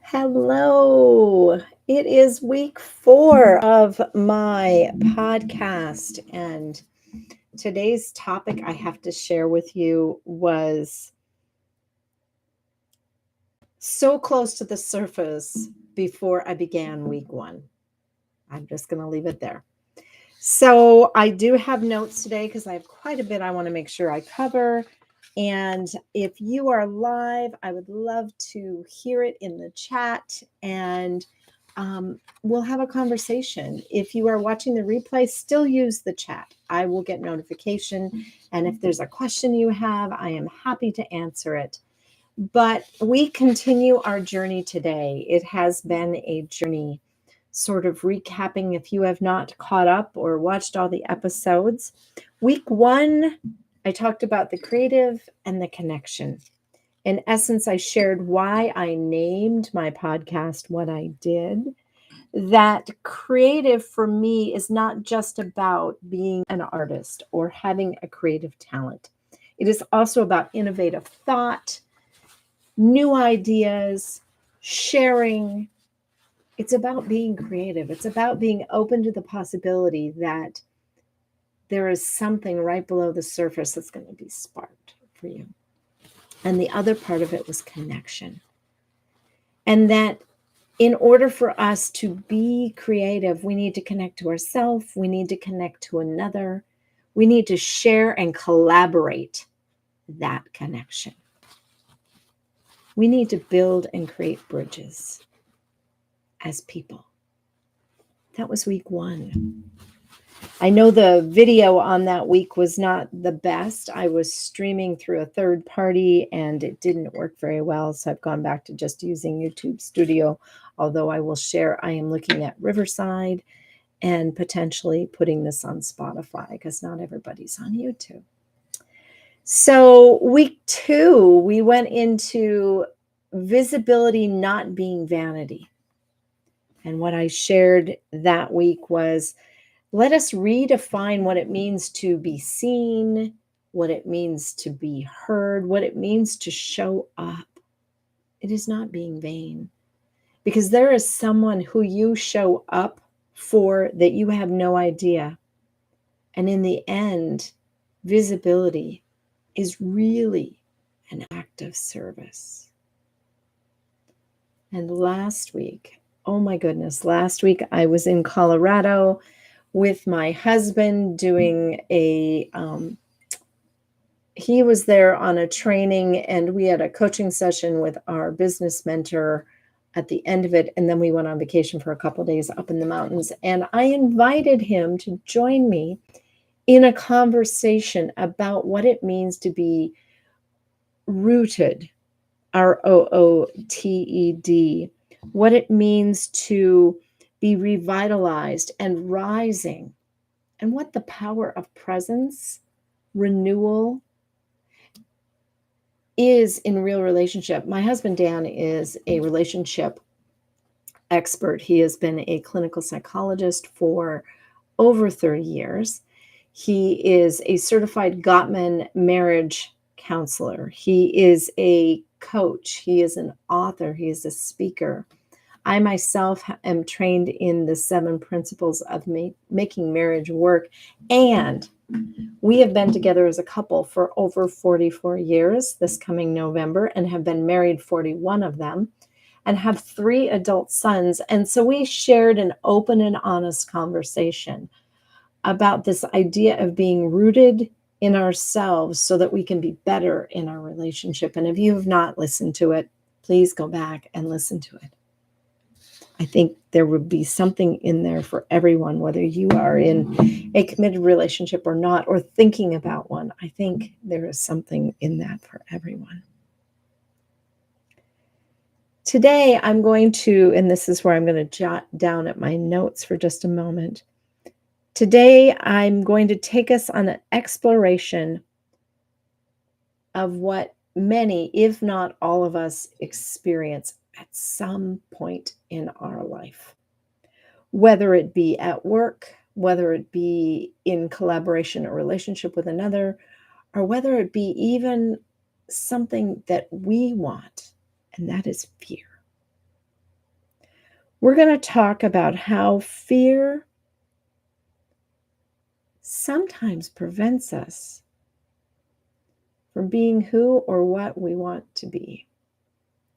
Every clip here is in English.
Hello. It is week 4 of my podcast, and today's topic I have to share with you was so close to the surface before I began week 1. I'm just going to leave it there. So, I do have notes today because I have quite a bit I want to make sure I cover. And if you are live, I would love to hear it in the chat, and we'll have a conversation. If you are watching the replay, still use the chat. I will get notification. And if there's a question you have, I am happy to answer it. But we continue our journey today. It has been a journey, sort of recapping if you have not caught up or watched all the episodes. Week 1, I talked about the creative and the connection. In essence, I shared why I named my podcast what I did. That creative for me is not just about being an artist or having a creative talent. It is also about innovative thought, new ideas, sharing. It's about being creative. It's about being open to the possibility that there is something right below the surface that's going to be sparked for you. And the other part of it was connection. And that in order for us to be creative, we need to connect to ourselves. We need to connect to another. We need to share and collaborate that connection. We need to build and create bridges as people. That was week 1. I know the video on that week was not the best. I was streaming through a third party and it didn't work very well. So I've gone back to just using YouTube Studio. Although I will share, I am looking at Riverside and potentially putting this on Spotify because not everybody's on YouTube. So week 2, we went into visibility not being vanity. And what I shared that week was, let us redefine what it means to be seen, what it means to be heard, what it means to show up. It is not being vain, because there is someone who you show up for that you have no idea. And in the end, visibility is really an act of service. And last week, oh my goodness, last week I was in Colorado with my husband doing he was there on a training, and we had a coaching session with our business mentor at the end of it. And then we went on vacation for a couple of days up in the mountains. And I invited him to join me in a conversation about what it means to be rooted, ROOTED, what it means to be revitalized and rising, and what the power of presence, renewal is in real relationship. My husband, Dan, is a relationship expert. He has been a clinical psychologist for over 30 years. He is a certified Gottman marriage counselor. He is a coach. He is an author. He is a speaker. I myself am trained in the 7 principles of making marriage work. And we have been together as a couple for over 44 years this coming November, and have been married 41 of them, and have 3 adult sons. And so we shared an open and honest conversation about this idea of being rooted in ourselves so that we can be better in our relationship. And if you have not listened to it, please go back and listen to it. I think there would be something in there for everyone, whether you are in a committed relationship or not, or thinking about one. I think there is something in that for everyone. Today, I'm going to, and this is where I'm going to jot down at my notes for just a moment. Today, I'm going to take us on an exploration of what many, if not all of us, experience at some point in our life, whether it be at work, whether it be in collaboration or relationship with another, or whether it be even something that we want, and that is fear. We're going to talk about how fear sometimes prevents us from being who or what we want to be.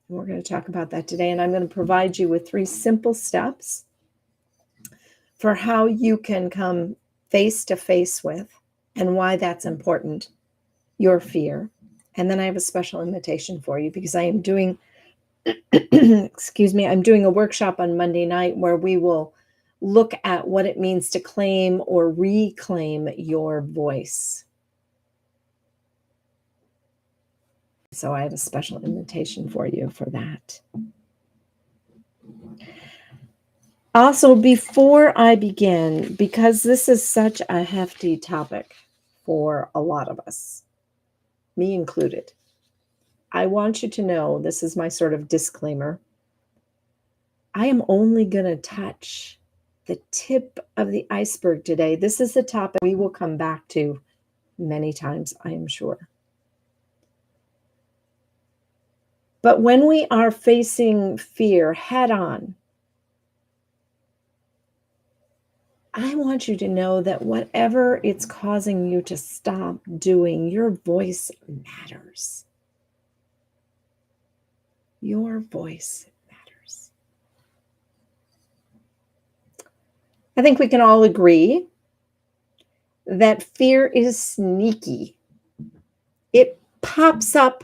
And we're going to talk about that today, and I'm going to provide you with 3 simple steps for how you can come face to face with and why that's important, your fear. And then I have a special invitation for you because I am doing, I'm doing a workshop on Monday night where we will look at what it means to claim or reclaim your voice. So I have a special invitation for you for that. Also, before I begin, because this is such a hefty topic for a lot of us, me included, I want you to know, this is my sort of disclaimer, I am only going to touch the tip of the iceberg today. This is the topic we will come back to many times, I am sure. But when we are facing fear head on, I want you to know that whatever it's causing you to stop doing, your voice matters. Your voice matters. I think we can all agree that fear is sneaky. It pops up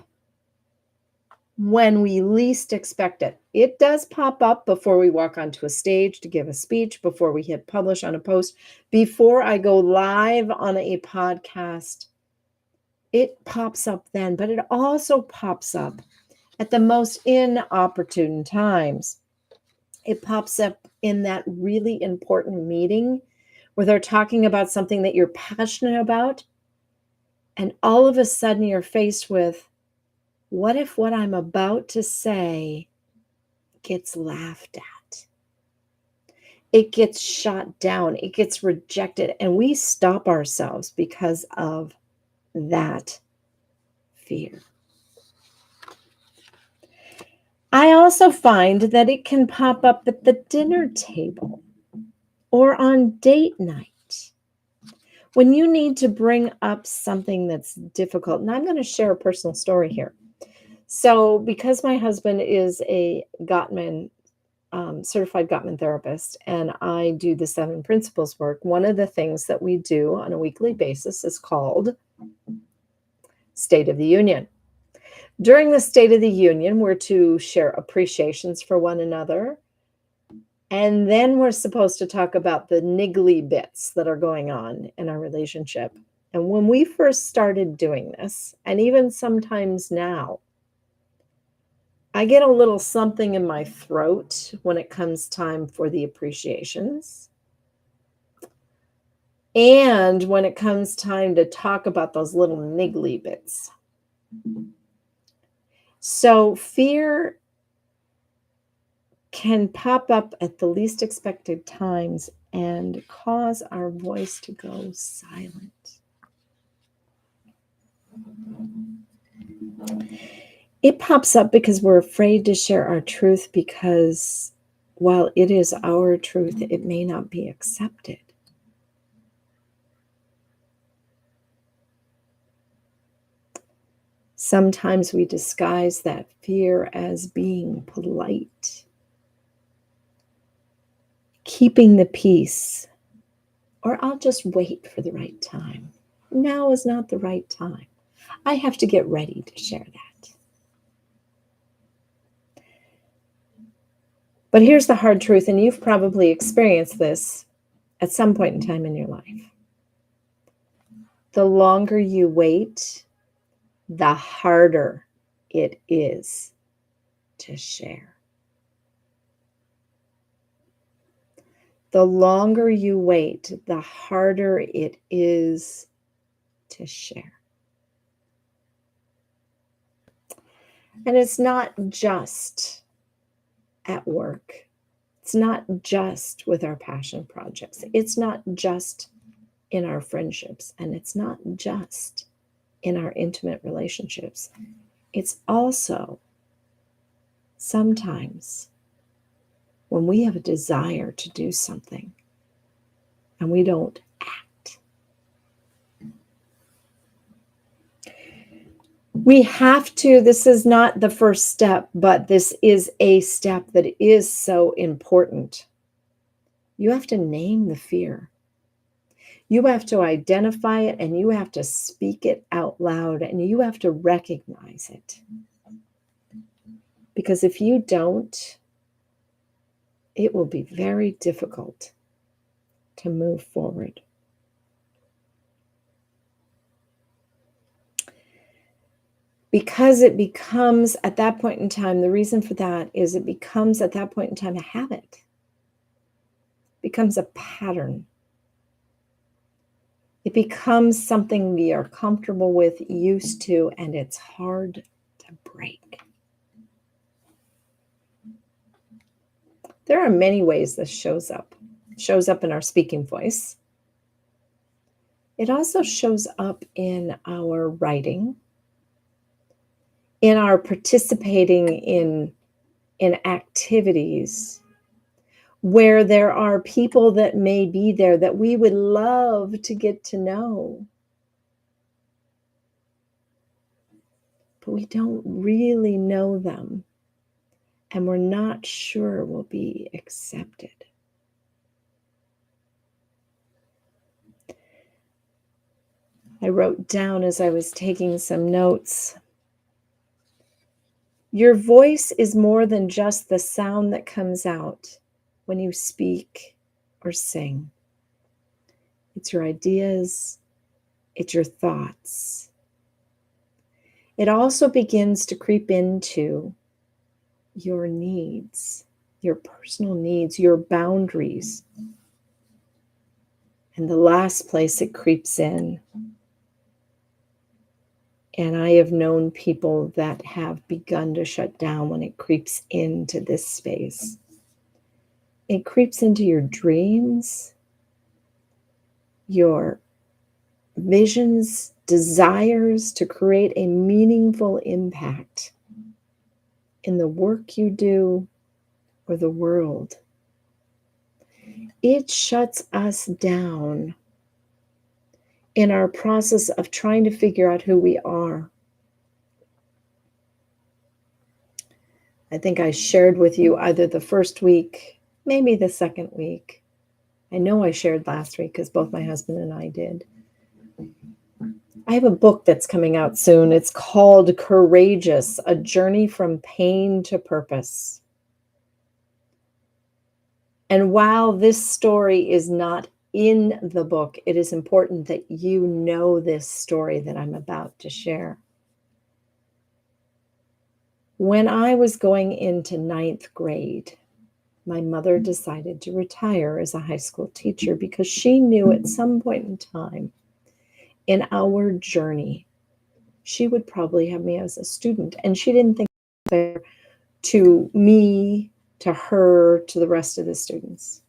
when we least expect it. It does pop up before we walk onto a stage to give a speech, before we hit publish on a post, before I go live on a podcast. It pops up then, but it also pops up at the most inopportune times. It pops up in that really important meeting where they're talking about something that you're passionate about, and all of a sudden you're faced with, what if what I'm about to say gets laughed at? It gets shot down, it gets rejected, and we stop ourselves because of that fear. I also find that it can pop up at the dinner table or on date night when you need to bring up something that's difficult. And I'm going to share a personal story here. So because my husband is a Gottman, certified Gottman therapist, and I do the 7 principles work, one of the things that we do on a weekly basis is called State of the Union. During the State of the Union, we're to share appreciations for one another. And then we're supposed to talk about the niggly bits that are going on in our relationship. And when we first started doing this, and even sometimes now, I get a little something in my throat when it comes time for the appreciations. And when it comes time to talk about those little niggly bits. So fear can pop up at the least expected times and cause our voice to go silent. It pops up because we're afraid to share our truth, because while it is our truth, it may not be accepted. Sometimes we disguise that fear as being polite, keeping the peace, or I'll just wait for the right time. Now is not the right time. I have to get ready to share that. But here's the hard truth, and you've probably experienced this at some point in time in your life. The longer you wait, the harder it is to share. The longer you wait, the harder it is to share. And it's not just at work. It's not just with our passion projects. It's not just in our friendships. And it's not just in our intimate relationships. It's also sometimes when we have a desire to do something and we don't act. We have to, this is not the first step, but this is a step that is so important. You have to name the fear. You have to identify it and you have to speak it out loud and you have to recognize it. Because if you don't, it will be very difficult to move forward. Because it becomes, at that point in time, the reason for that is it becomes at that point in time a habit. It becomes a pattern. It becomes something we are comfortable with, used to, and it's hard to break. There are many ways this shows up. It shows up in our speaking voice. It also shows up in our writing, in our participating in activities where there are people that may be there that we would love to get to know, but we don't really know them, and we're not sure will be accepted. I wrote down as I was taking some notes, your voice is more than just the sound that comes out when you speak or sing. It's your ideas, it's your thoughts. It also begins to creep into your needs, your personal needs, your boundaries. And the last place it creeps in, and I have known people that have begun to shut down when it creeps into this space. It creeps into your dreams, your visions, desires to create a meaningful impact in the work you do or the world. It shuts us down in our process of trying to figure out who we are. I think I shared with you either the first week, maybe the second week. I know I shared last week because both my husband and I did. I have a book that's coming out soon. It's called Courageous, A Journey from Pain to Purpose. And while this story is not in the book, it is important that you know this story that I'm about to share. When I was going into 9th grade, my mother decided to retire as a high school teacher because she knew at some point in time in our journey, she would probably have me as a student. And she didn't think it was fair to me, to her, to the rest of the students.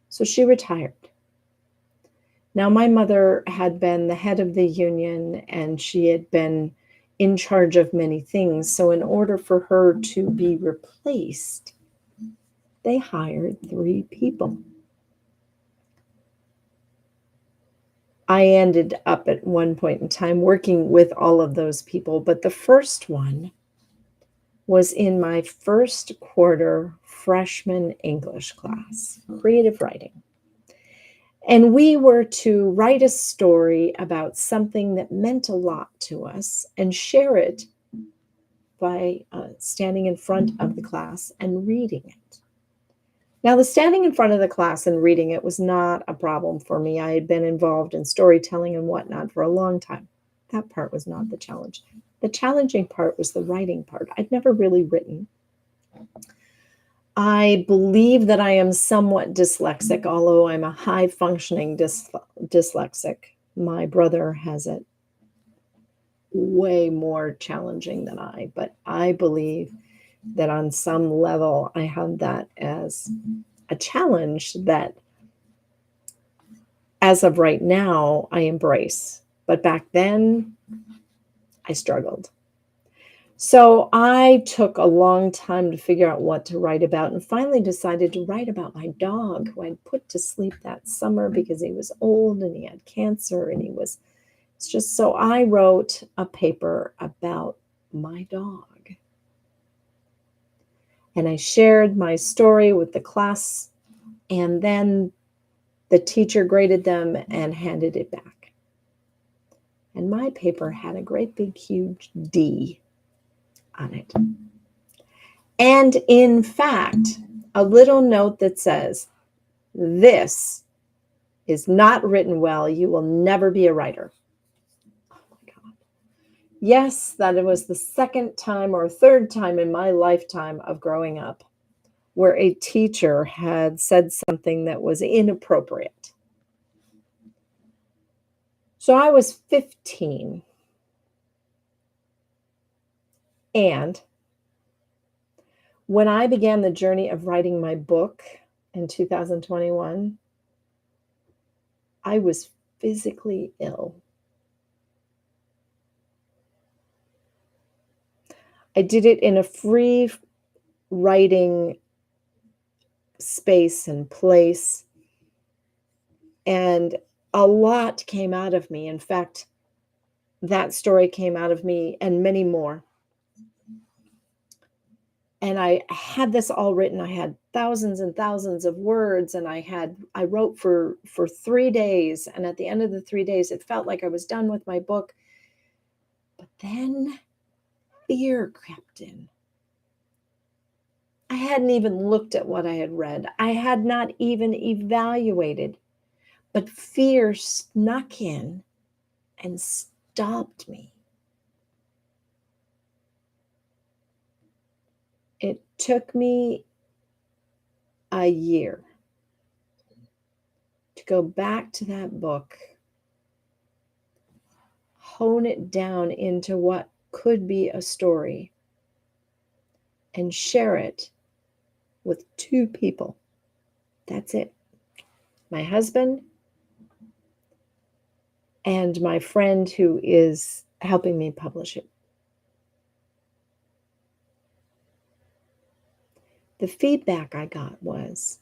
So she retired. Now, my mother had been the head of the union and she had been in charge of many things. So in order for her to be replaced, they hired 3 people. I ended up at one point in time working with all of those people, but the first one was in my first quarter freshman English class, creative writing. And we were to write a story about something that meant a lot to us and share it by standing in front of the class and reading it. Now, the standing in front of the class and reading it was not a problem for me. I had been involved in storytelling and whatnot for a long time. That part was not the challenge. The challenging part was the writing part. I'd never really written. I believe that I am somewhat dyslexic, although I'm a high-functioning dyslexic. My brother has it way more challenging than I, but I believe that on some level I had that as a challenge that, as of right now, I embrace. But back then, I struggled. So I took a long time to figure out what to write about and finally decided to write about my dog who I'd put to sleep that summer because he was old and he had cancer and it's just so I wrote a paper about my dog. And I shared my story with the class, and then the teacher graded them and handed it back. And my paper had a great big huge D on it. And in fact, a little note that says, "This is not written well. You will never be a writer." Oh my God. Yes, that it was the second time or third time in my lifetime of growing up where a teacher had said something that was inappropriate. So I was 15, and when I began the journey of writing my book in 2021, I was physically ill. I did it in a free writing space and place, and a lot came out of me. In fact, that story came out of me and many more. And I had this all written. I had thousands and thousands of words, and I wrote for 3 days, and at the end of the 3 days it felt like I was done with my book. But then fear crept in. I hadn't even looked at what I had read. I had not even evaluated, but fear snuck in and stopped me. It took me a year to go back to that book, hone it down into what could be a story, and share it with 2 people. That's it. My husband and my friend who is helping me publish it. The feedback I got was,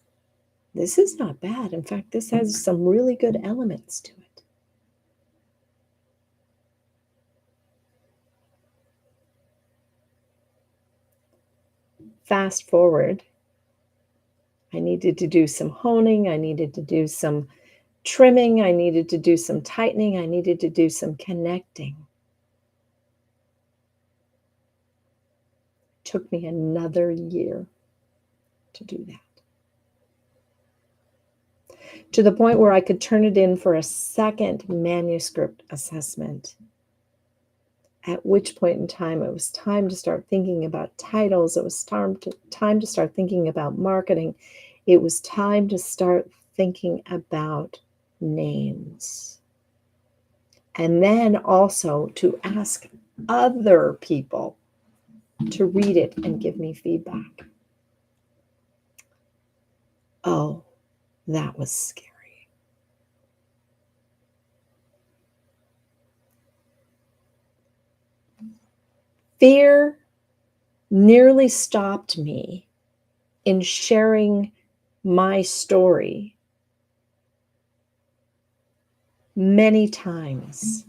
"This is not bad. In fact, this has some really good elements to it." Fast forward, I needed to do some honing. I needed to do some trimming. I needed to do some tightening. I needed to do some connecting. It took me another year to do that, to the point where I could turn it in for a second manuscript assessment. At which point in time, it was time to start thinking about titles. It was time to start thinking about marketing. It was time to start thinking about names. And then also to ask other people to read it and give me feedback. Oh, that was scary. Fear nearly stopped me in sharing my story many times.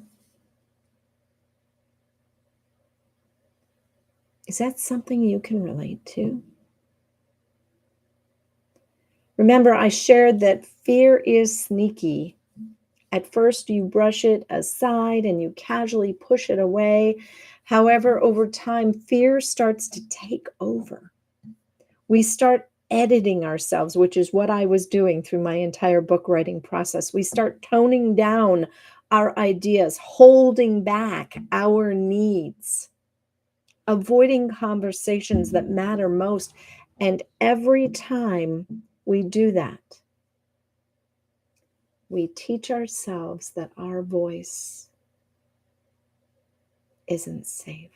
Is that something you can relate to? Remember, I shared that fear is sneaky. At first, you brush it aside and you casually push it away. However, over time, fear starts to take over. We start editing ourselves, which is what I was doing through my entire book writing process. We start toning down our ideas, holding back our needs, avoiding conversations that matter most. And every time we do that, we teach ourselves that our voice isn't safe.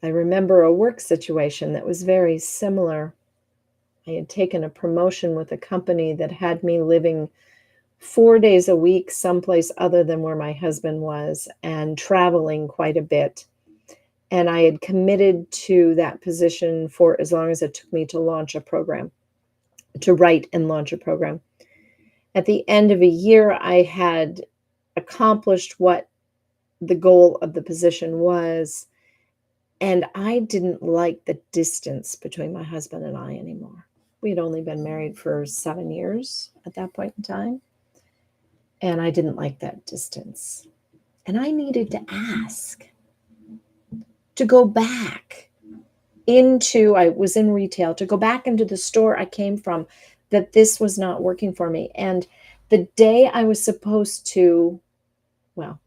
I remember a work situation that was very similar. I had taken a promotion with a company that had me living 4 days a week someplace other than where my husband was and traveling quite a bit. And I had committed to that position for as long as it took me to launch a program, to write and launch a program. At the end of a year, I had accomplished what the goal of the position was, and I didn't like the distance between my husband and I anymore. We had only been married for 7 years at that point in time, and I didn't like that distance. And I needed to ask to go back into, I was in retail, to go back into the store I came from, that this was not working for me. And the day I was supposed to, well,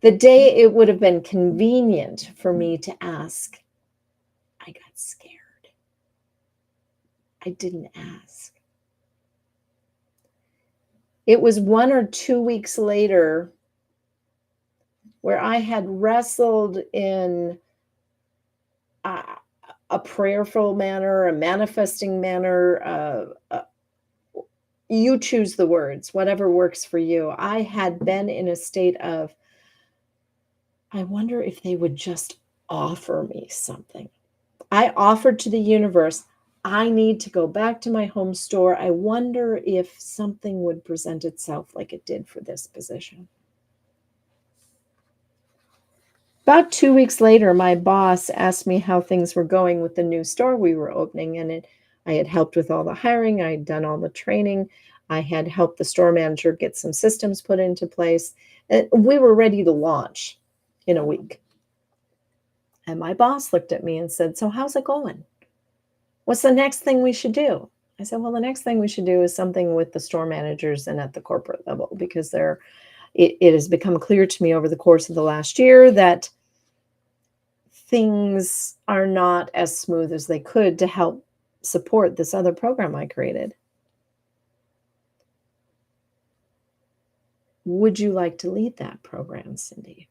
the day it would have been convenient for me to ask, I got scared. I didn't ask. It was 1 or 2 weeks later where I had wrestled in a prayerful manner, a manifesting manner, you choose the words, whatever works for you. I had been in a state of, I wonder if they would just offer me something. I offered to the universe, I need to go back to my home store. I wonder if something would present itself like it did for this position. About 2 weeks later, my boss asked me how things were going with the new store we were opening, and I had helped with all the hiring. I had done all the training. I had helped the store manager get some systems put into place. And we were ready to launch in a week. And my boss looked at me and said, "So how's it going? What's the next thing we should do?" I said, "Well, the next thing we should do is something with the store managers and at the corporate level, because it has become clear to me over the course of the last year that things are not as smooth as they could to help support this other program I created. Would you like to lead that program, Cyndi?"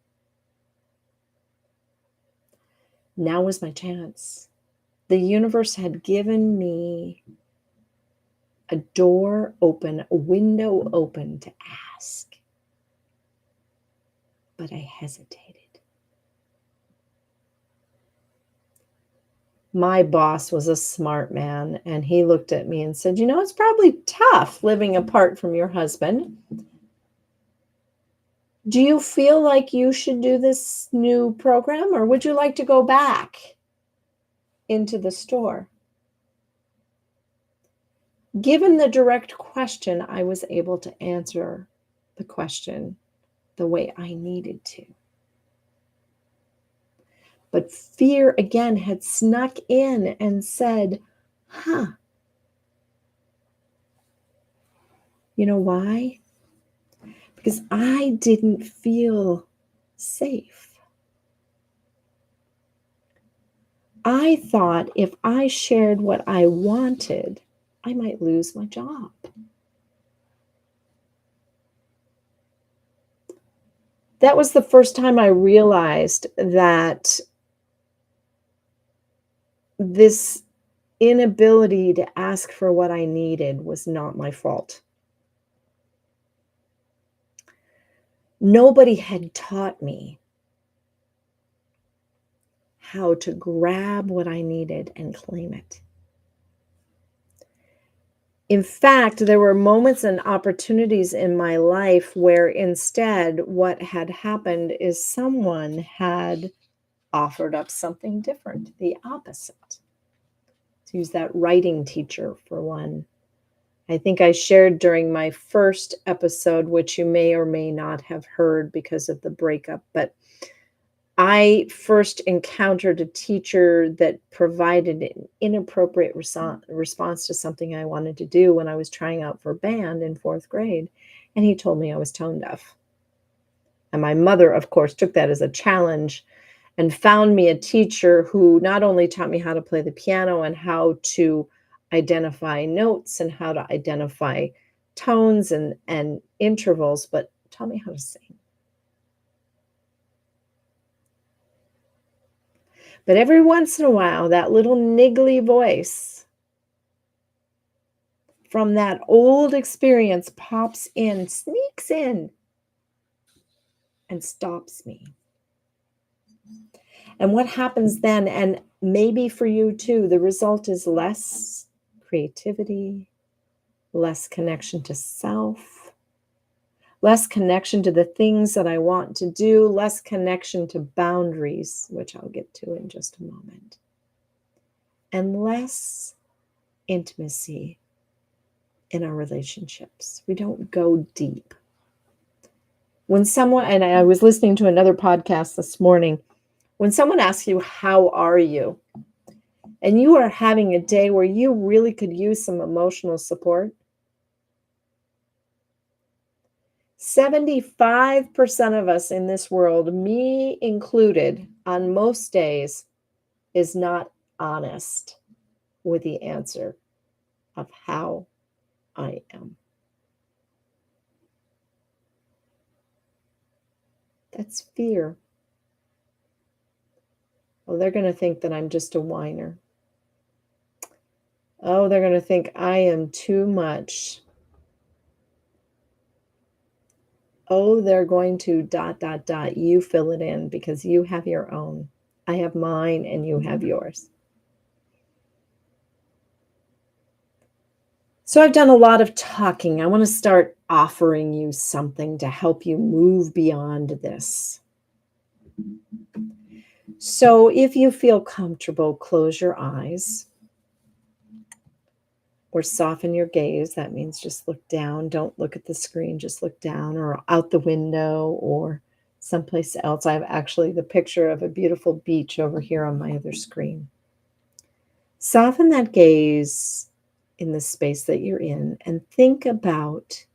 Now was my chance. The universe had given me a door open, a window open to ask. But I hesitated. My boss was a smart man, and he looked at me and said, "It's probably tough living apart from your husband. Do you feel like you should do this new program, or would you like to go back into the store?" Given the direct question, I was able to answer the question the way I needed to. But fear again had snuck in and said, you know why? Because I didn't feel safe. I thought if I shared what I wanted, I might lose my job. That was the first time I realized that this inability to ask for what I needed was not my fault. Nobody had taught me how to grab what I needed and claim it. In fact, there were moments and opportunities in my life where instead what had happened is someone had offered up something different, the opposite. To use that writing teacher for one. I think I shared during my first episode, which you may or may not have heard because of the breakup, but I first encountered a teacher that provided an inappropriate response to something I wanted to do when I was trying out for band in 4th grade, and he told me I was tone deaf. And my mother, of course, took that as a challenge and found me a teacher who not only taught me how to play the piano and how to identify notes and how to identify tones and intervals, but taught me how to sing. But every once in a while, that little niggly voice from that old experience pops in, sneaks in, and stops me. And what happens then, and maybe for you too, the result is less creativity, less connection to self, less connection to the things that I want to do, less connection to boundaries, which I'll get to in just a moment, and less intimacy in our relationships. We don't go deep. When someone, and I was listening to another podcast this morning, when someone asks you, how are you? And you are having a day where you really could use some emotional support, 75% of us in this world, me included, on most days, is not honest with the answer of how I am. That's fear. Oh, they're going to think that I'm just a whiner. Oh, they're going to think I am too much. Oh, they're going to ... You fill it in because you have your own. I have mine and you have yours. So I've done a lot of talking. I want to start offering you something to help you move beyond this. So if you feel comfortable, close your eyes or soften your gaze. That means just look down. Don't look at the screen. Just look down or out the window or someplace else. I have actually the picture of a beautiful beach over here on my other screen. Soften that gaze in the space that you're in and think about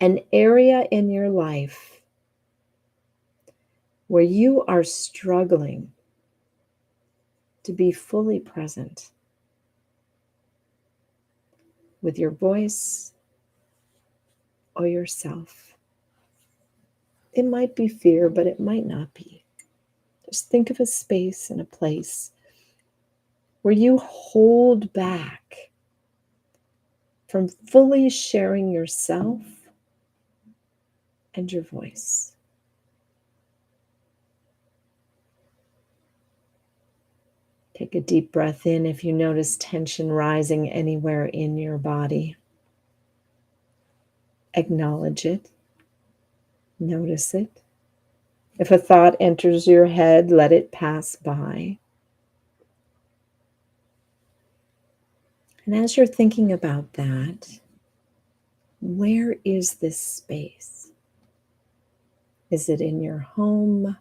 an area in your life where you are struggling to be fully present with your voice or yourself. It might be fear, but it might not be. Just think of a space and a place where you hold back from fully sharing yourself and your voice. Take a deep breath in if you notice tension rising anywhere in your body. Acknowledge it. Notice it. If a thought enters your head, let it pass by. And as you're thinking about that, where is this space? Is it in your home?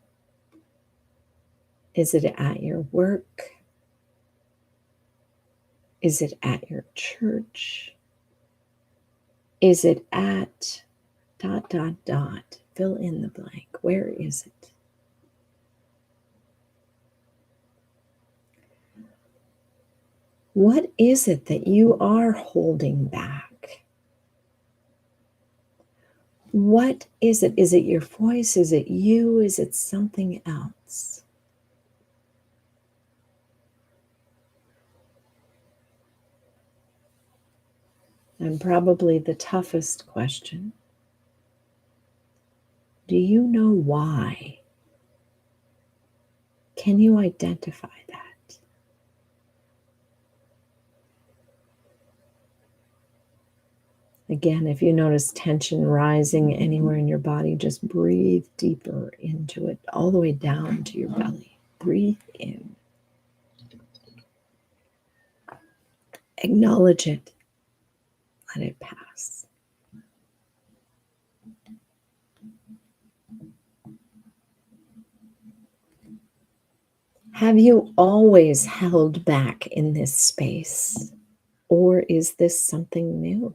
Is it at your work? Is it at your church? Is it at ... Fill in the blank. Where is it? What is it that you are holding back? What is it? Is it your voice? Is it you? Is it something else? And probably the toughest question. Do you know why? Can you identify that? Again, if you notice tension rising anywhere in your body, just breathe deeper into it, all the way down to your belly. Breathe in. Acknowledge it. Let it pass. Have you always held back in this space? Or is this something new?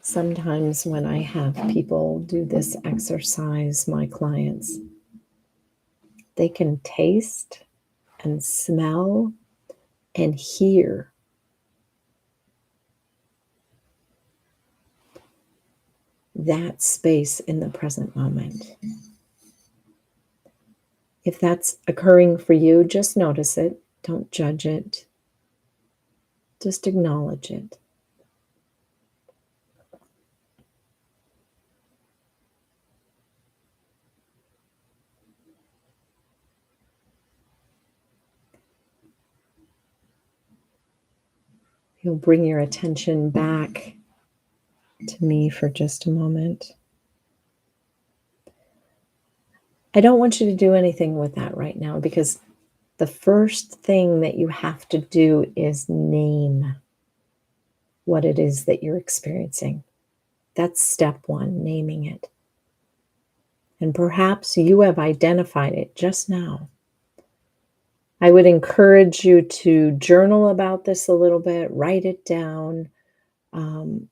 Sometimes when I have people do this exercise, my clients, they can taste and smell and hear that space in the present moment. If that's occurring for you, just notice it. Don't judge it. Just acknowledge it. You'll bring your attention back to me for just a moment. I don't want you to do anything with that right now, because the first thing that you have to do is name what it is that you're experiencing. That's step one, naming it. And perhaps you have identified it just now. I would encourage you to journal about this a little bit, write it down.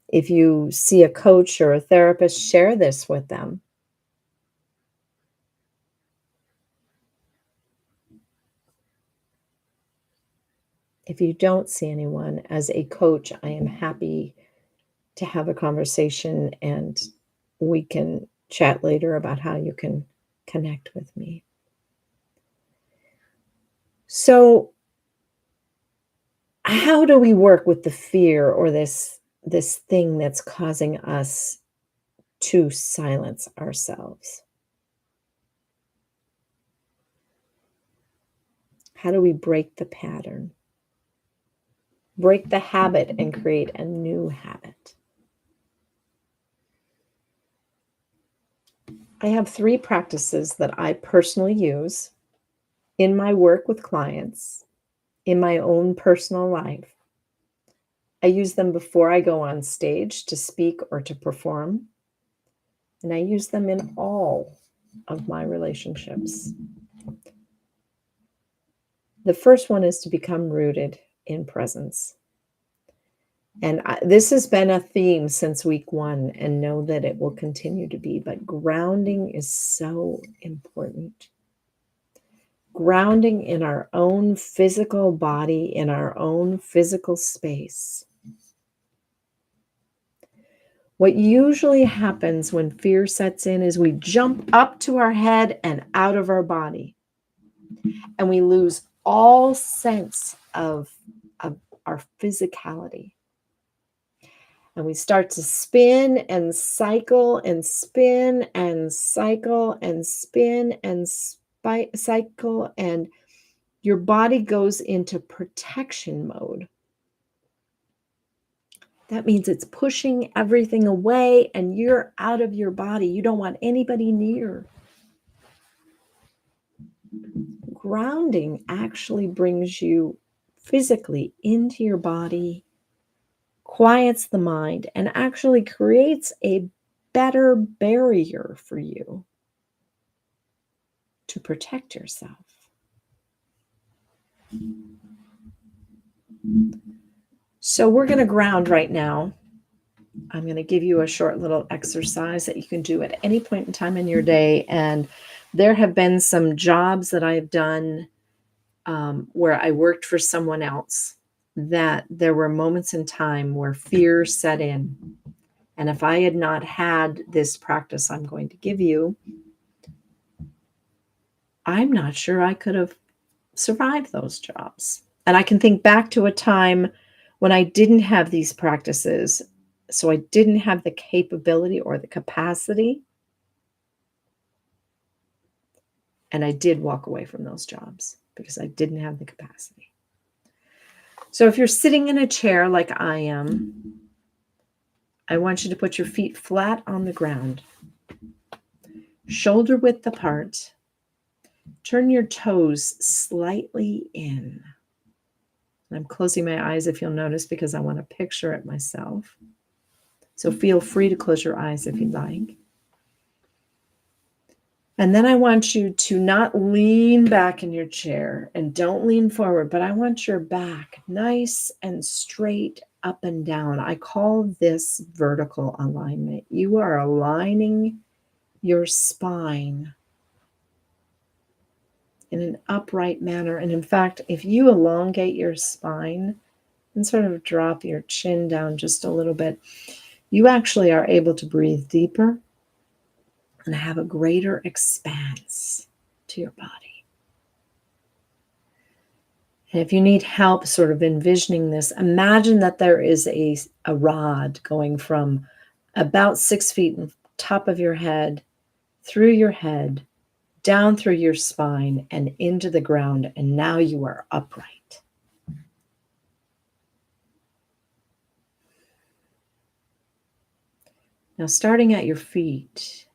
If you see a coach or a therapist, share this with them. If you don't see anyone, as a coach, I am happy to have a conversation, and we can chat later about how you can connect with me. So, how do we work with the fear, or this thing that's causing us to silence ourselves? How do we break the pattern? Break the habit and create a new habit. I have 3 practices that I personally use in my work with clients, in my own personal life. I use them before I go on stage to speak or to perform, and I use them in all of my relationships. The first one is to become rooted in presence. And this has been a theme since week 1, and know that it will continue to be, but grounding is so important. Grounding in our own physical body, in our own physical space. What usually happens when fear sets in is we jump up to our head and out of our body, and we lose all sense of our physicality. And we start to spin and cycle and spin and cycle and spin and cycle, and your body goes into protection mode. That means it's pushing everything away, and you're out of your body. You don't want anybody near. Grounding actually brings you physically into your body, quiets the mind, and actually creates a better barrier for you to protect yourself. So we're going to ground right now. I'm going to give you a short little exercise that you can do at any point in time in your day. And there have been some jobs that I've done where I worked for someone else, that there were moments in time where fear set in. And if I had not had this practice I'm going to give you, I'm not sure I could have survived those jobs. And I can think back to a time when I didn't have these practices. So I didn't have the capability or the capacity. And I did walk away from those jobs because I didn't have the capacity. So if you're sitting in a chair like I am, I want you to put your feet flat on the ground, shoulder width apart. Turn your toes slightly in. And I'm closing my eyes, if you'll notice, because I want to picture it myself. So feel free to close your eyes if you'd like. And then I want you to not lean back in your chair, and don't lean forward, but I want your back nice and straight up and down. I call this vertical alignment. You are aligning your spine in an upright manner. And in fact, if you elongate your spine and sort of drop your chin down just a little bit, you actually are able to breathe deeper and have a greater expanse to your body. And if you need help sort of envisioning this, imagine that there is a rod going from about 6 feet in top of your head, through your head, down through your spine, and into the ground. And now you are upright. Now, starting at your feet,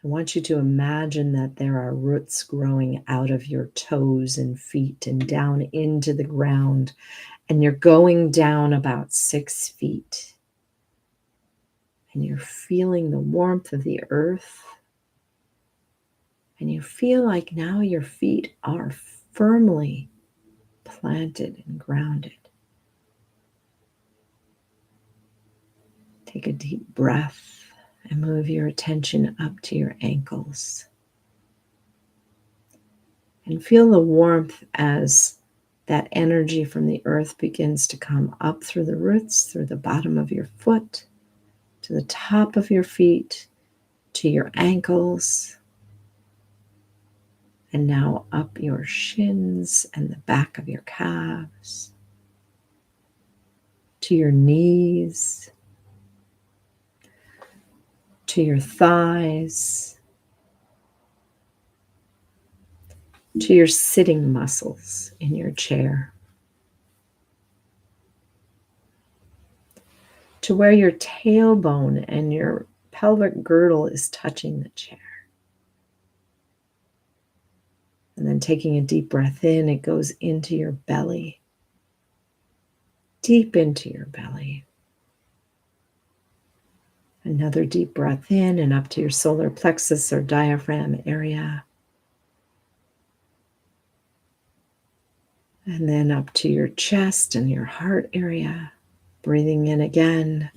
I want you to imagine that there are roots growing out of your toes and feet and down into the ground, and you're going down about 6 feet. And you're feeling the warmth of the earth. And you feel like now your feet are firmly planted and grounded. Take a deep breath and move your attention up to your ankles. And feel the warmth as that energy from the earth begins to come up through the roots, through the bottom of your foot, to the top of your feet, to your ankles, and now up your shins and the back of your calves, to your knees, to your thighs, to your sitting muscles in your chair, to where your tailbone and your pelvic girdle is touching the chair. And then taking a deep breath in, it goes into your belly, deep into your belly. Another deep breath in and up to your solar plexus or diaphragm area. And then up to your chest and your heart area. Breathing in again.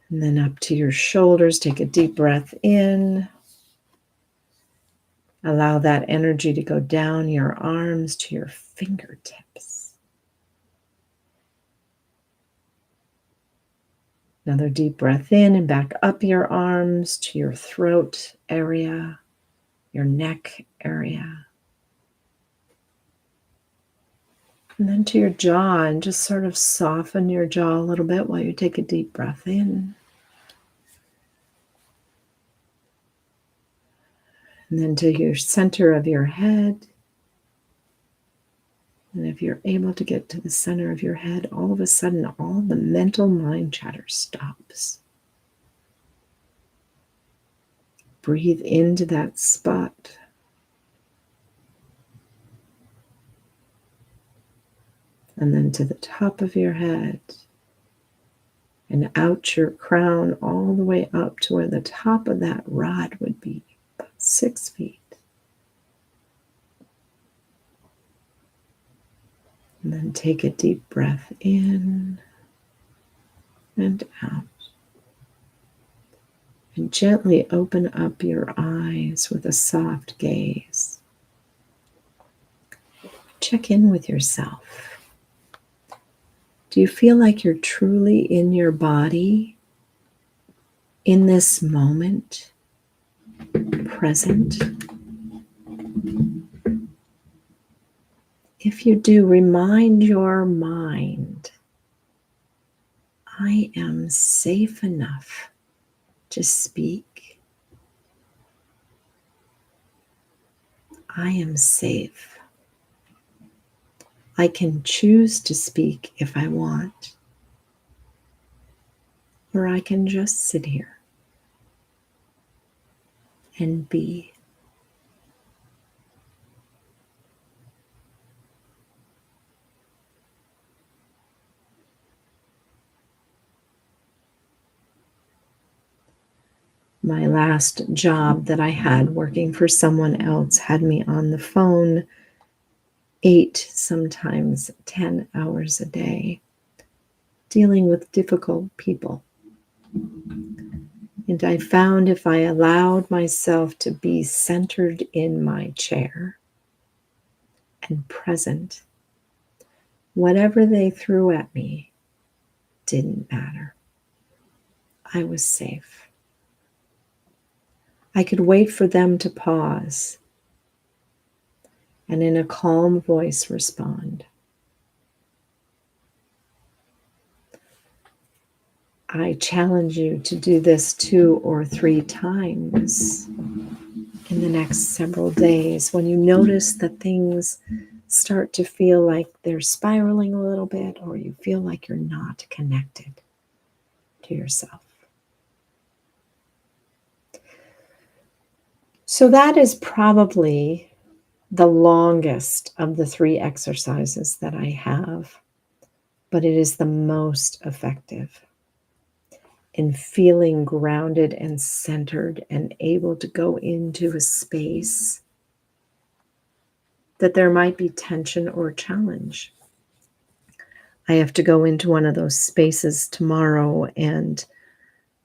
And then up to your shoulders. Take a deep breath in. Allow that energy to go down your arms to your fingertips. Another deep breath in and back up your arms to your throat area, your neck area. And then to your jaw, and just sort of soften your jaw a little bit while you take a deep breath in. And then to your center of your head. And if you're able to get to the center of your head, all of a sudden, all the mental mind chatter stops. Breathe into that spot. And then to the top of your head. And out your crown all the way up to where the top of that rod would be, about 6 feet. And then take a deep breath in and out. And gently open up your eyes with a soft gaze. Check in with yourself. Do you feel like you're truly in your body, in this moment, present? If you do, remind your mind, I am safe enough to speak. I am safe. I can choose to speak if I want, or I can just sit here and be. My last job that I had working for someone else had me on the phone 8, sometimes 10 hours a day, dealing with difficult people. And I found if I allowed myself to be centered in my chair and present, whatever they threw at me didn't matter. I was safe. I could wait for them to pause and in a calm voice respond. I challenge you to do this 2 or 3 times in the next several days when you notice that things start to feel like they're spiraling a little bit, or you feel like you're not connected to yourself. So that is probably the longest of the 3 exercises that I have, but it is the most effective in feeling grounded and centered and able to go into a space that there might be tension or challenge. I have to go into one of those spaces tomorrow, and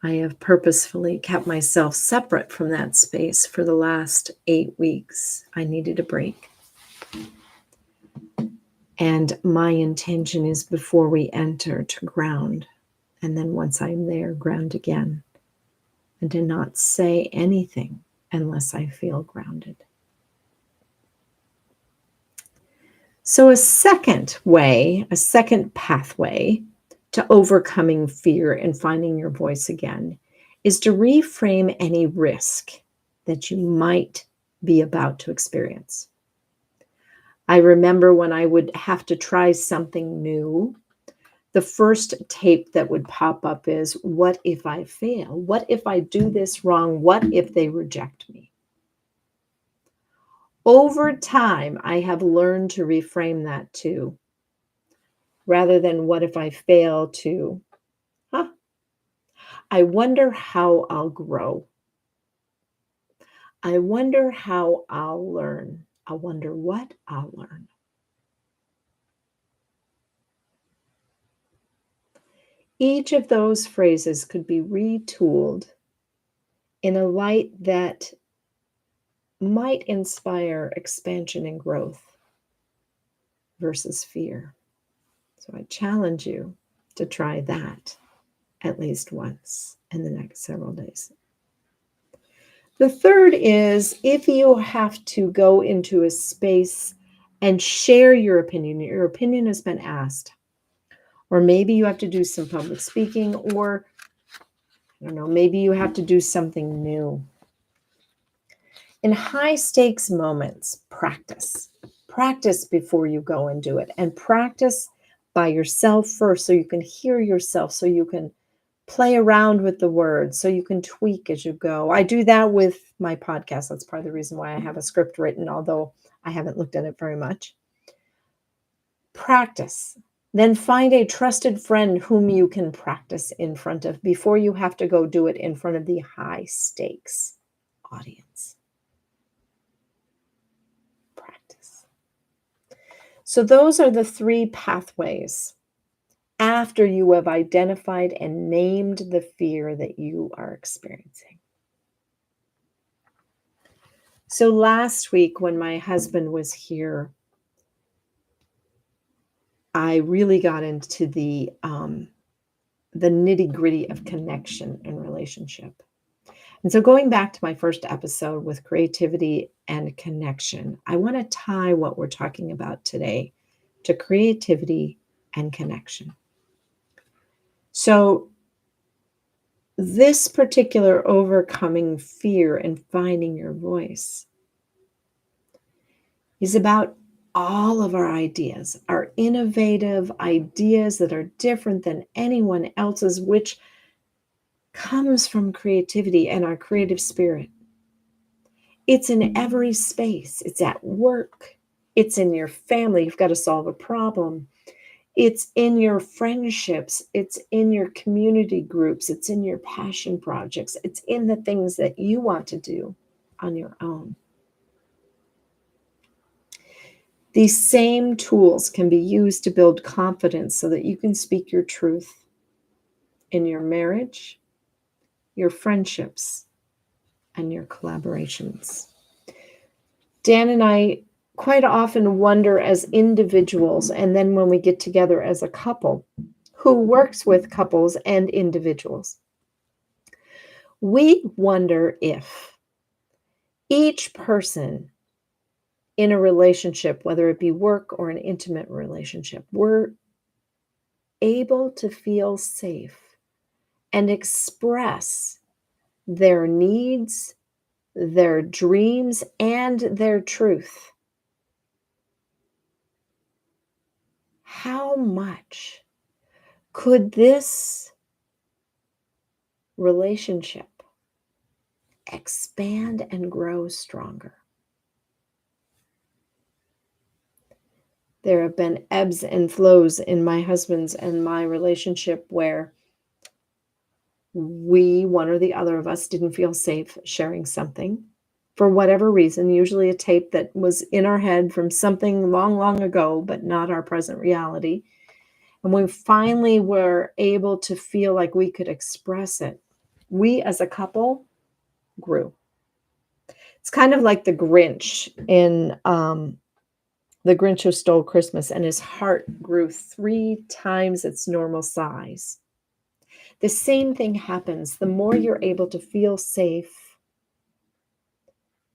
I have purposefully kept myself separate from that space for the last 8 weeks. I needed a break. And my intention is before we enter to ground. And then once I'm there, ground again. And to not say anything unless I feel grounded. So a second pathway to overcoming fear and finding your voice again is to reframe any risk that you might be about to experience. I remember when I would have to try something new, the first tape that would pop up is, what if I fail? What if I do this wrong? What if they reject me? Over time, I have learned to reframe that too, rather than what if I fail to, I wonder how I'll grow. I wonder how I'll learn. I wonder what I'll learn. Each of those phrases could be retooled in a light that might inspire expansion and growth versus fear. So I challenge you to try that at least once in the next several days. The third is, if you have to go into a space and share your opinion has been asked, or maybe you have to do some public speaking, or I don't know, maybe you have to do something new. In high stakes moments, practice. Practice before you go and do it, and practice by yourself first so you can hear yourself, so you can play around with the words, so you can tweak as you go. I do that with my podcast. That's part of the reason why I have a script written, although I haven't looked at it very much. Practice. Then find a trusted friend whom you can practice in front of before you have to go do it in front of the high stakes audience. Practice. So those are the 3 pathways after you have identified and named the fear that you are experiencing. So last week when my husband was here, I really got into the nitty-gritty of connection and relationship. And so going back to my first episode with creativity and connection, I want to tie what we're talking about today to creativity and connection. So this particular overcoming fear and finding your voice is about all of our ideas, our innovative ideas that are different than anyone else's, which comes from creativity and our creative spirit. It's in every space. It's at work. It's in your family. You've got to solve a problem. It's in your friendships. It's in your community groups. It's in your passion projects. It's in the things that you want to do on your own. These same tools can be used to build confidence so that you can speak your truth in your marriage, your friendships, and your collaborations. Dan and I quite often wonder as individuals, and then when we get together as a couple who works with couples and individuals, we wonder if Each person in a relationship, whether it be work or an intimate relationship, we're able to feel safe and express their needs, their dreams, and their truth. How much could this relationship expand and grow stronger? There have been ebbs and flows in my husband's and my relationship where one or the other of us, didn't feel safe sharing something for whatever reason, usually a tape that was in our head from something long, long ago, but not our present reality. And we finally were able to feel like we could express it. We as a couple grew. It's kind of like the Grinch in The Grinch Who Stole Christmas, and his heart grew 3 times its normal size. The same thing happens. The more you're able to feel safe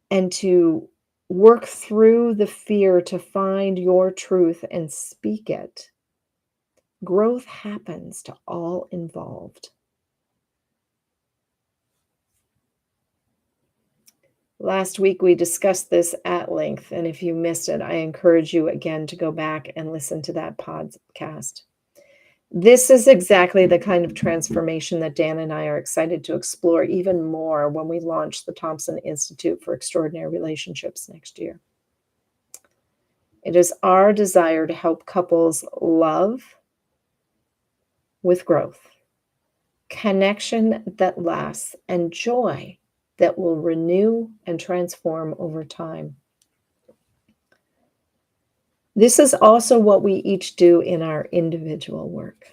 and to work through the fear to find your truth and speak it, growth happens to all involved. Last week, we discussed this at length, and if you missed it, I encourage you again to go back and listen to that podcast. This is exactly the kind of transformation that Dan and I are excited to explore even more when we launch the Thomsen Institute for Extraordinary Relationships next year. It is our desire to help couples love with growth, connection that lasts, and joy that will renew and transform over time. This is also what we each do in our individual work.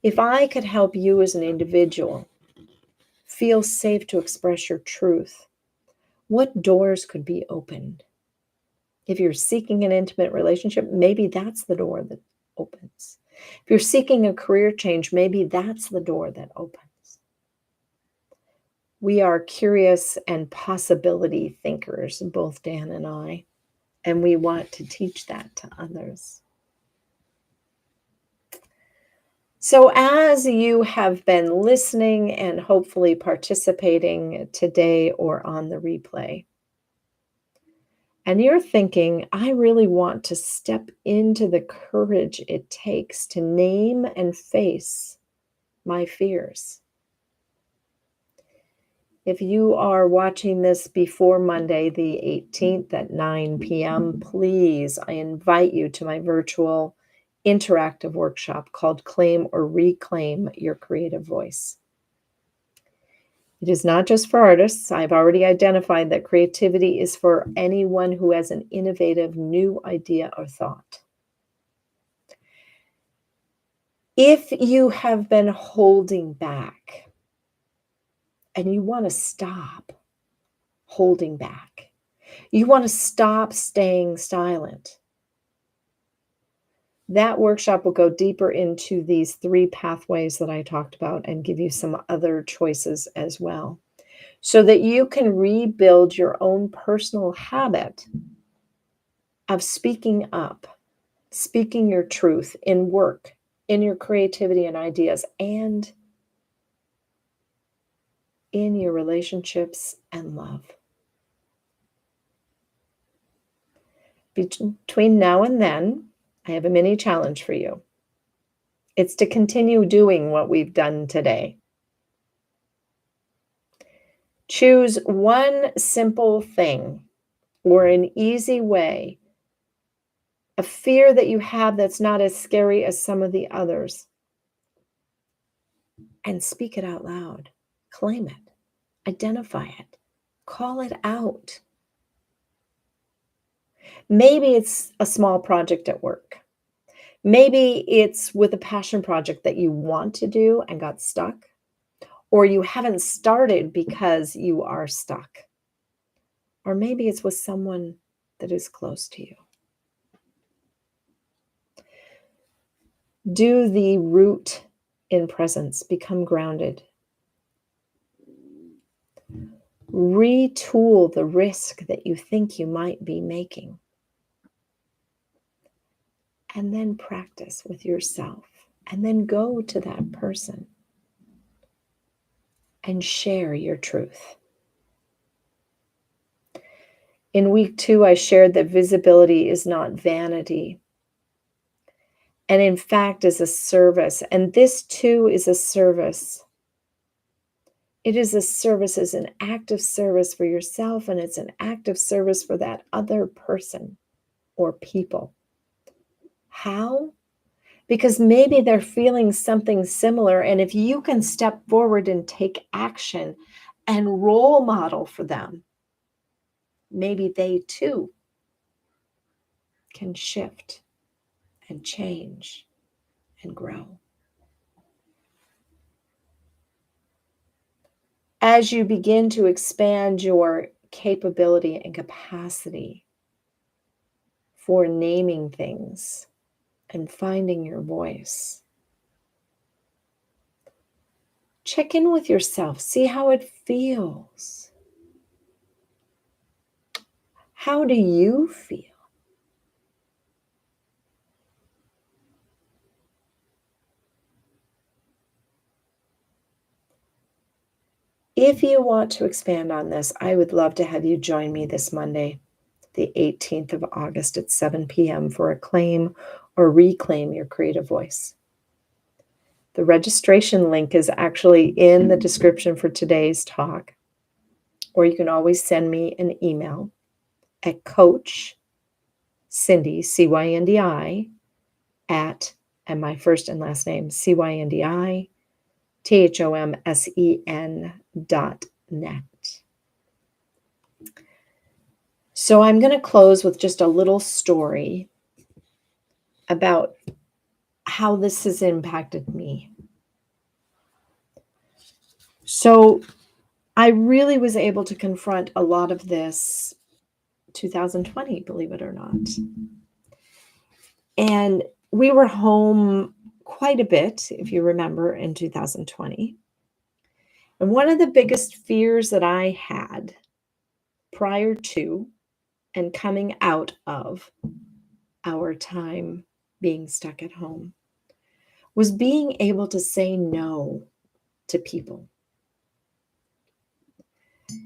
If I could help you as an individual feel safe to express your truth, what doors could be opened? If you're seeking an intimate relationship, maybe that's the door that opens. If you're seeking a career change, maybe that's the door that opens. We are curious and possibility thinkers, both Dan and I, and we want to teach that to others. So as you have been listening and hopefully participating today or on the replay, and you're thinking, I really want to step into the courage it takes to name and face my fears. If you are watching this before Monday, the 18th at 9 p.m., please, I invite you to my virtual interactive workshop called Claim or Reclaim Your Creative Voice. It is not just for artists. I've already identified that creativity is for anyone who has an innovative new idea or thought. If you have been holding back and you want to stop holding back, you want to stop staying silent, that workshop will go deeper into these 3 pathways that I talked about and give you some other choices as well, so that you can rebuild your own personal habit of speaking up, speaking your truth in work, in your creativity and ideas, and in your relationships and love. Between now and then, I have a mini challenge for you. It's to continue doing what we've done today. Choose one simple thing or an easy way, a fear that you have that's not as scary as some of the others, and speak it out loud. Claim it, identify it, call it out. Maybe it's a small project at work. Maybe it's with a passion project that you want to do and got stuck, or you haven't started because you are stuck. Or maybe it's with someone that is close to you. Do the root in presence, become grounded. Retool the risk that you think you might be making. And then practice with yourself. And then go to that person and share your truth. In week 2, I shared that visibility is not vanity, and in fact is a service. And this too is a service. It is a service, as an act of service for yourself, and it's an act of service for that other person or people. How? Because maybe they're feeling something similar, and if you can step forward and take action and role model for them, maybe they too can shift and change and grow. As you begin to expand your capability and capacity for naming things and finding your voice, check in with yourself, see how it feels. How do you feel? If you want to expand on this, I would love to have you join me this Monday, the 18th of August at 7 p.m. for a claim or reclaim your creative voice. The registration link is actually in the description for today's talk, or you can always send me an email at Coach Cyndi, CYNDI, at, and my first and last name, CYNDI, THOMSEN.net. So I'm going to close with just a little story about how this has impacted me. So I really was able to confront a lot of this 2020, believe it or not. And we were home quite a bit, if you remember, in 2020. And one of the biggest fears that I had prior to and coming out of our time being stuck at home was being able to say no to people.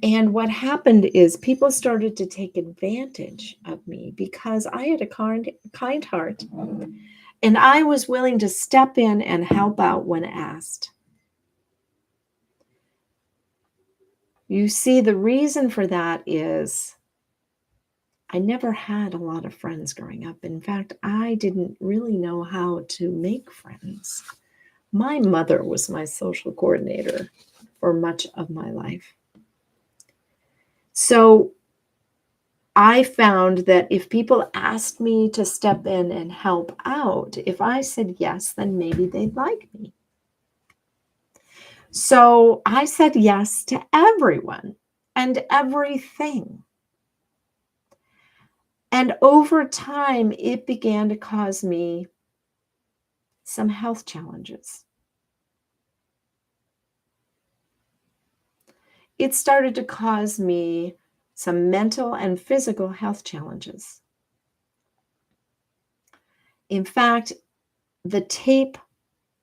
And what happened is people started to take advantage of me because I had a kind heart, and I was willing to step in and help out when asked. You see, the reason for that is I never had a lot of friends growing up. In fact, I didn't really know how to make friends. My mother was my social coordinator for much of my life. So I found that if people asked me to step in and help out, if I said yes, then maybe they'd like me. So I said yes to everyone and everything. And over time, it began to cause me some health challenges. It started to cause me some mental and physical health challenges. In fact, the tape,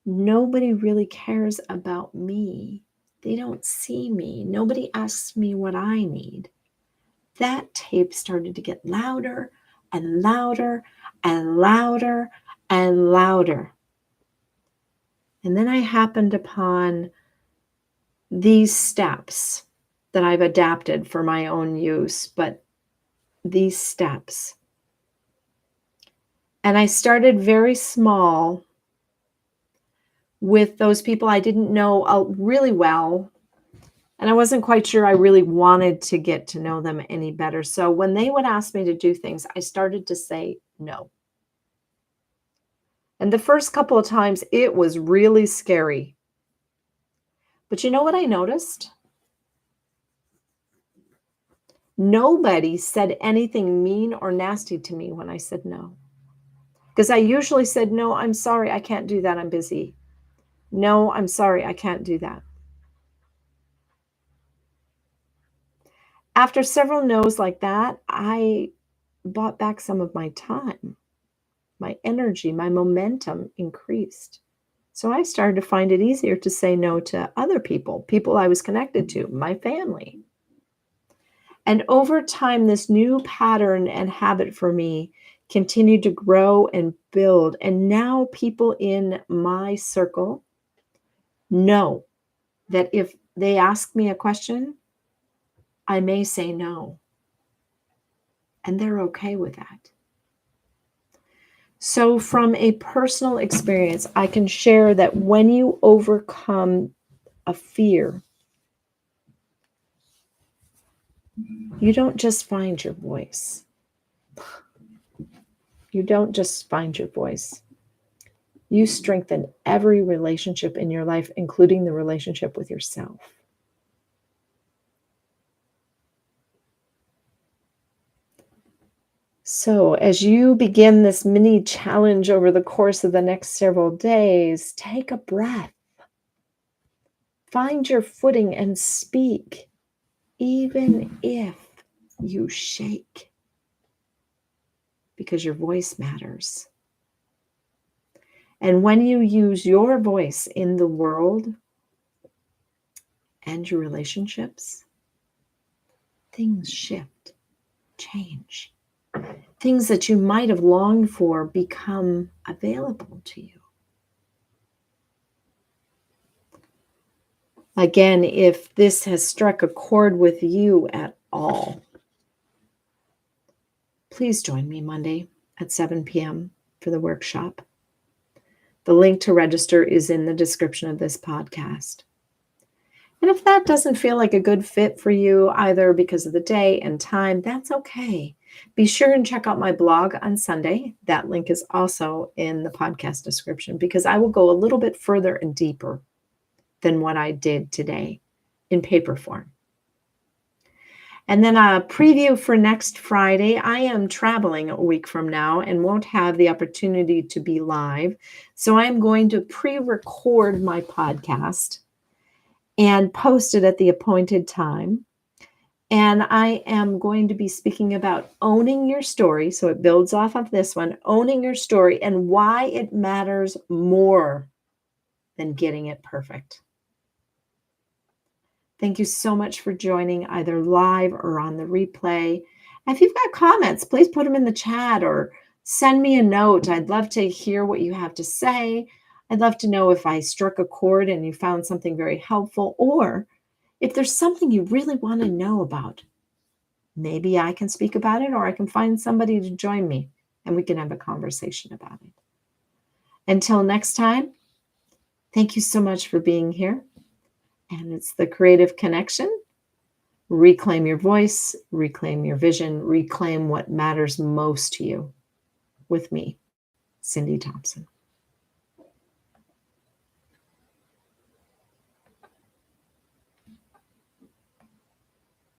nobody really cares about me. They don't see me. Nobody asks me what I need. That tape started to get louder and louder and louder and louder. And then I happened upon these steps that I've adapted for my own use, but these steps. And I started very small with those people I didn't know really well. And I wasn't quite sure I really wanted to get to know them any better. So when they would ask me to do things, I started to say no. And the first couple of times, it was really scary. But you know what I noticed? Nobody said anything mean or nasty to me when I said no. Because I usually said, no, I'm sorry, I can't do that, I'm busy. No, I'm sorry, I can't do that. After several no's like that, I bought back some of my time, my energy, my momentum increased. So I started to find it easier to say no to other people, people I was connected to, my family. And over time, this new pattern and habit for me continued to grow and build. And now people in my circle know that if they ask me a question, I may say no. And they're okay with that. So, from a personal experience, I can share that when you overcome a fear, you don't just find your voice. You don't just find your voice. You strengthen every relationship in your life, including the relationship with yourself. So, as you begin this mini challenge over the course of the next several days, take a breath. Find your footing and speak, even if you shake, because your voice matters. And when you use your voice in the world and your relationships, things shift, change. Things that you might have longed for become available to you. Again, if this has struck a chord with you at all, please join me Monday at 7 p.m. for the workshop. The link to register is in the description of this podcast. And if that doesn't feel like a good fit for you, either because of the day and time, that's okay. Be sure and check out my blog on Sunday. That link is also in the podcast description, because I will go a little bit further and deeper than what I did today in paper form. And then a preview for next Friday. I am traveling a week from now and won't have the opportunity to be live. So I'm going to pre-record my podcast and post it at the appointed time. And I am going to be speaking about owning your story. So it builds off of this one, owning your story and why it matters more than getting it perfect. Thank you so much for joining either live or on the replay. If you've got comments, please put them in the chat or send me a note. I'd love to hear what you have to say. I'd love to know if I struck a chord and you found something very helpful, or if there's something you really want to know about. Maybe I can speak about it, or I can find somebody to join me and we can have a conversation about it. Until next time, thank you so much for being here. And it's the Creative Connection. Reclaim your voice, reclaim your vision, reclaim what matters most to you with me, Cyndi Thomsen.